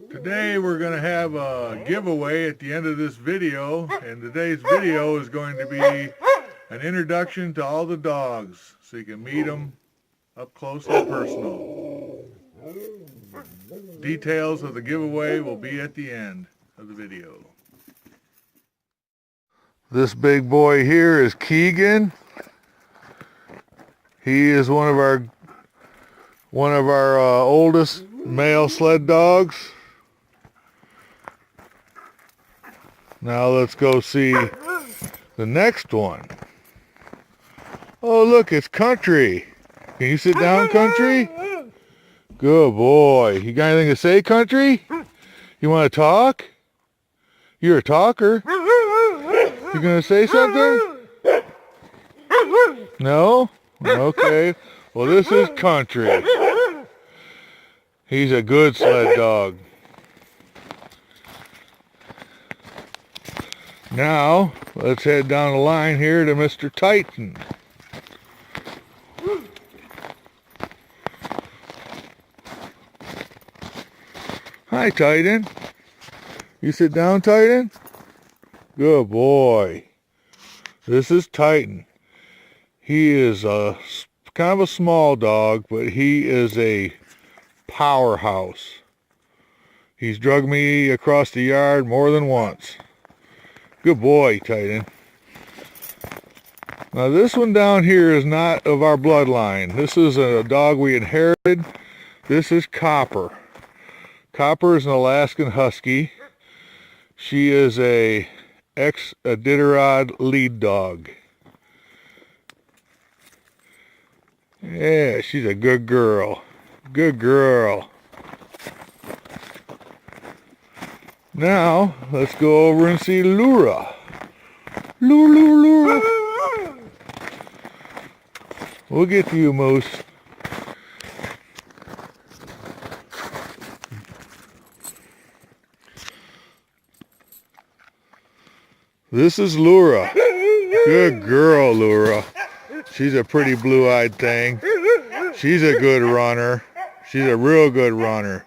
Today we're going to have a giveaway at the end of this video, and today's video is going to be an introduction to all the dogs so you can meet them up close and personal. Details of the giveaway will be at the end of the video. This big boy here is Keegan. He is one of our oldest male sled dogs. Now let's go see the next one. Oh, look, it's Country. Can you sit down, Country? Good boy. You got anything to say, Country? You want to talk? You're a talker. You gonna say something? No? Okay. Well, this is Country. He's a good sled dog. Now, let's head down the line here to Mr. Titan. Hi, Titan. You sit down, Titan? Good boy. This is Titan. He is kind of a small dog, but he is a powerhouse. He's drugged me across the yard more than once. Good boy, Titan. Now this one down here is not of our bloodline. This is a dog we inherited. This is Copper. Copper is an Alaskan Husky. She is a ex-Iditarod lead dog. Yeah, she's a good girl. Good girl. Now, let's go over and see Lura. Lura. We'll get to you, Moose. This is Lura. Good girl, Lura. She's a pretty blue-eyed thing. She's a good runner. She's a real good runner.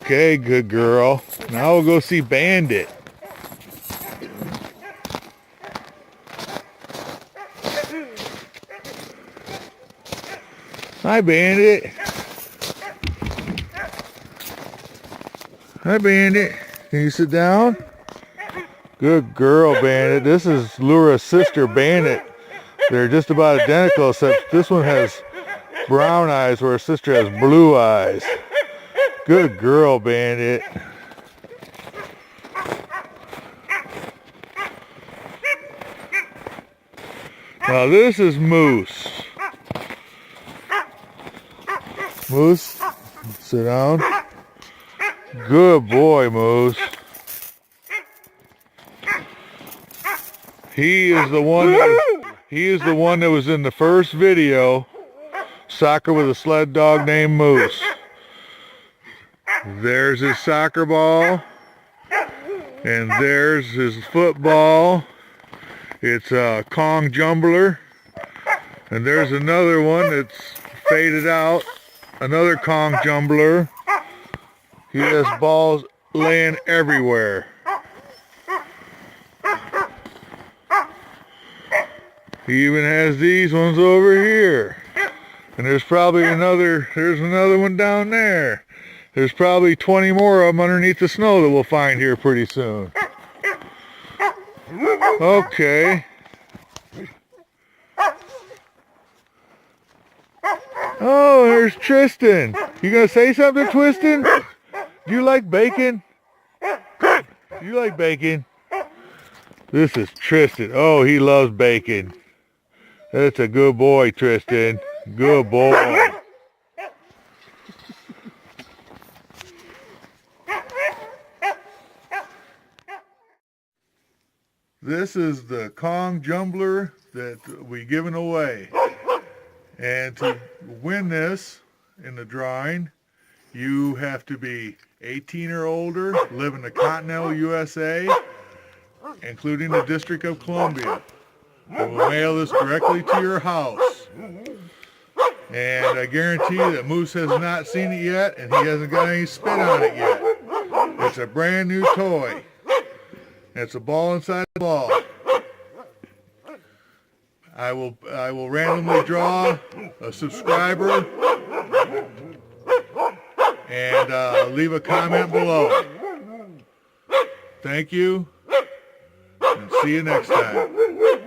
Okay, good girl. Now we'll go see Bandit. Hi, Bandit. Hi, Bandit. Can you sit down? Good girl, Bandit. This is Lura's sister, Bandit. They're just about identical, except this one has brown eyes where her sister has blue eyes. Good girl, Bandit. Now this is Moose. Moose, sit down. Good boy, Moose. He is the one that was in the first video, Soccer with a Sled Dog Named Moose. There's his soccer ball, and there's his football. It's a Kong Jumbler, and there's another one that's faded out, another Kong Jumbler. He has balls laying everywhere. He even has these ones over here. And there's another one down there. There's probably 20 more of them underneath the snow that we'll find here pretty soon. Okay. Oh, there's Tristan. You gonna say something, Tristan? Do you like bacon? Do you like bacon? This is Tristan. Oh, he loves bacon. That's a good boy, Tristan. Good boy. This is the Kong Jumbler that we given away. And to win this in the drawing, you have to be 18 or older, live in the continental USA, including the District of Columbia. We will mail this directly to your house. And I guarantee you that Moose has not seen it yet, and he hasn't got any spit on it yet. It's a brand new toy. It's a ball inside the ball. I will randomly draw a subscriber and leave a comment below. Thank you, and see you next time.